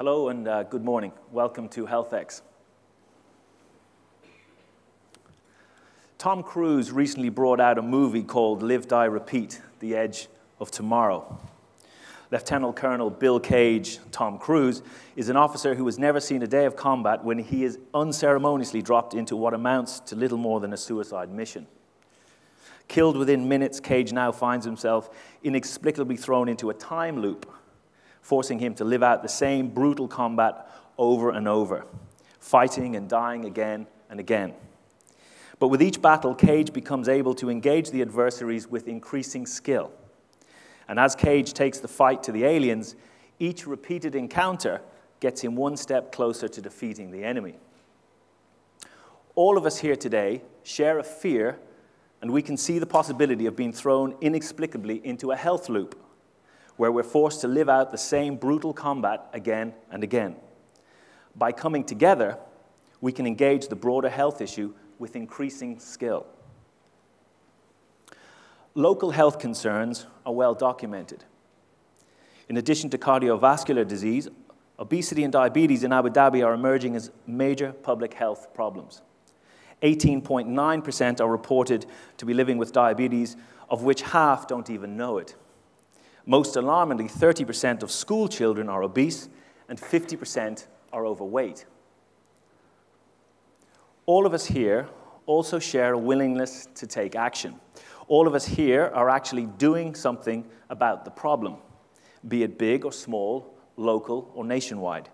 Hello and good morning. Welcome to HealthX. Tom Cruise recently brought out a movie called Live, Die, Repeat, The Edge of Tomorrow. Lieutenant Colonel Bill Cage, Tom Cruise, is an officer who has never seen a day of combat when he is unceremoniously dropped into what amounts to little more than a suicide mission. Killed within minutes, Cage now finds himself inexplicably thrown into a time loop, forcing him to live out the same brutal combat over and over, fighting and dying again and again. But with each battle, Cage becomes able to engage the adversaries with increasing skill. And as Cage takes the fight to the aliens, each repeated encounter gets him one step closer to defeating the enemy. All of us here today share a fear, and we can see the possibility of being thrown inexplicably into a health loop, where we're forced to live out the same brutal combat again and again. By coming together, we can engage the broader health issue with increasing skill. Local health concerns are well documented. In addition to cardiovascular disease, obesity and diabetes in Abu Dhabi are emerging as major public health problems. 18.9% are reported to be living with diabetes, of which half don't even know it. Most alarmingly, 30% of school children are obese and 50% are overweight. All of us here also share a willingness to take action. All of us here are actually doing something about the problem, be it big or small, local or nationwide.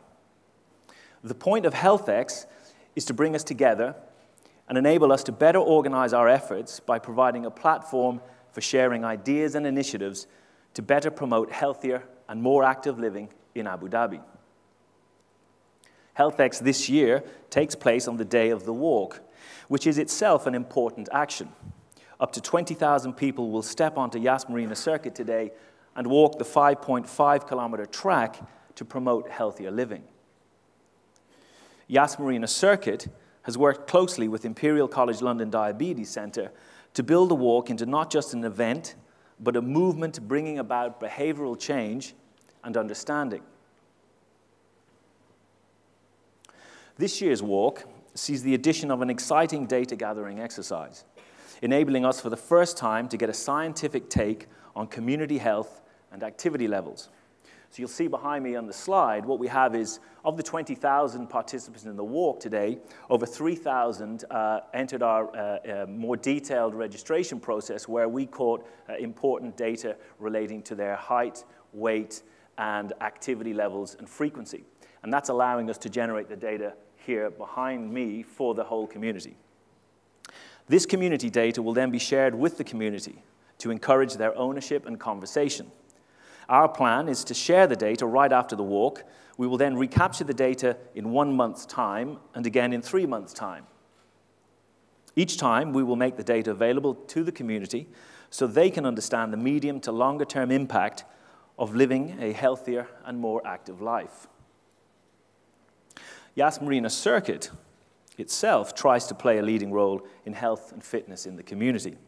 The point of HealthX is to bring us together and enable us to better organize our efforts by providing a platform for sharing ideas and initiatives to better promote healthier and more active living in Abu Dhabi. HealthX this year takes place on the day of the walk, which is itself an important action. Up to 20,000 people will step onto Yas Marina Circuit today and walk the 5.5-kilometer track to promote healthier living. Yas Marina Circuit has worked closely with Imperial College London Diabetes Centre to build the walk into not just an event, but a movement bringing about behavioral change and understanding. This year's walk sees the addition of an exciting data-gathering exercise, enabling us for the first time to get a scientific take on community health and activity levels. So you'll see behind me on the slide, what we have is, of the 20,000 participants in the walk today, over 3,000 entered our more detailed registration process where we caught important data relating to their height, weight, and activity levels and frequency. And that's allowing us to generate the data here behind me for the whole community. This community data will then be shared with the community to encourage their ownership and conversation. Our plan is to share the data right after the walk. We will then recapture the data in 1 month's time and again in 3 months' time. Each time, we will make the data available to the community so they can understand the medium to longer term impact of living a healthier and more active life. Yas Marina Circuit itself tries to play a leading role in health and fitness in the community.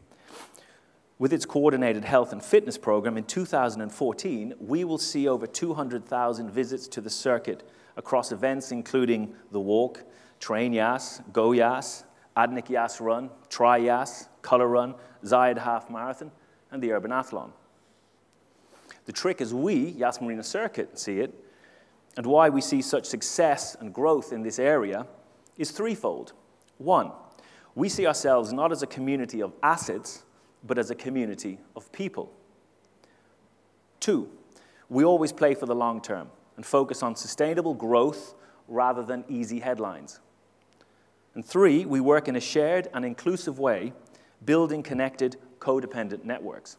With its coordinated health and fitness program in 2014, we will see over 200,000 visits to the circuit across events including the walk, Train Yas, Go Yas, Adnik Yas Run, Try Yas, Color Run, Zayed Half Marathon, and the Urban Athlon. The trick as we, Yas Marina Circuit, see it, and why we see such success and growth in this area is threefold. One, we see ourselves not as a community of assets, but as a community of people. Two, we always play for the long term and focus on sustainable growth rather than easy headlines. And three, we work in a shared and inclusive way, building connected, codependent networks.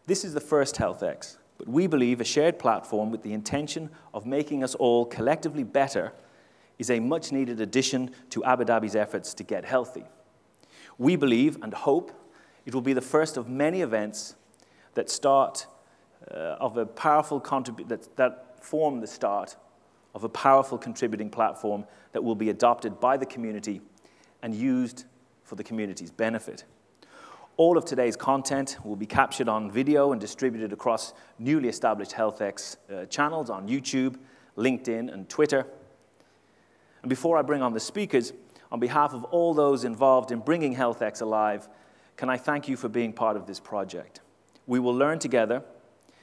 This is the first HealthX, but we believe a shared platform with the intention of making us all collectively better is a much-needed addition to Abu Dhabi's efforts to get healthy. We believe and hope it will be the first of many events that form the start of a powerful contributing platform that will be adopted by the community and used for the community's benefit. All of today's content will be captured on video and distributed across newly established HealthX channels on YouTube, LinkedIn, and Twitter. And before I bring on the speakers, on behalf of all those involved in bringing HealthX alive, can I thank you for being part of this project. We will learn together,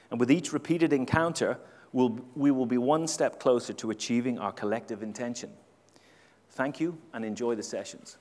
and with each repeated encounter, we will be one step closer to achieving our collective intention. Thank you, and enjoy the sessions.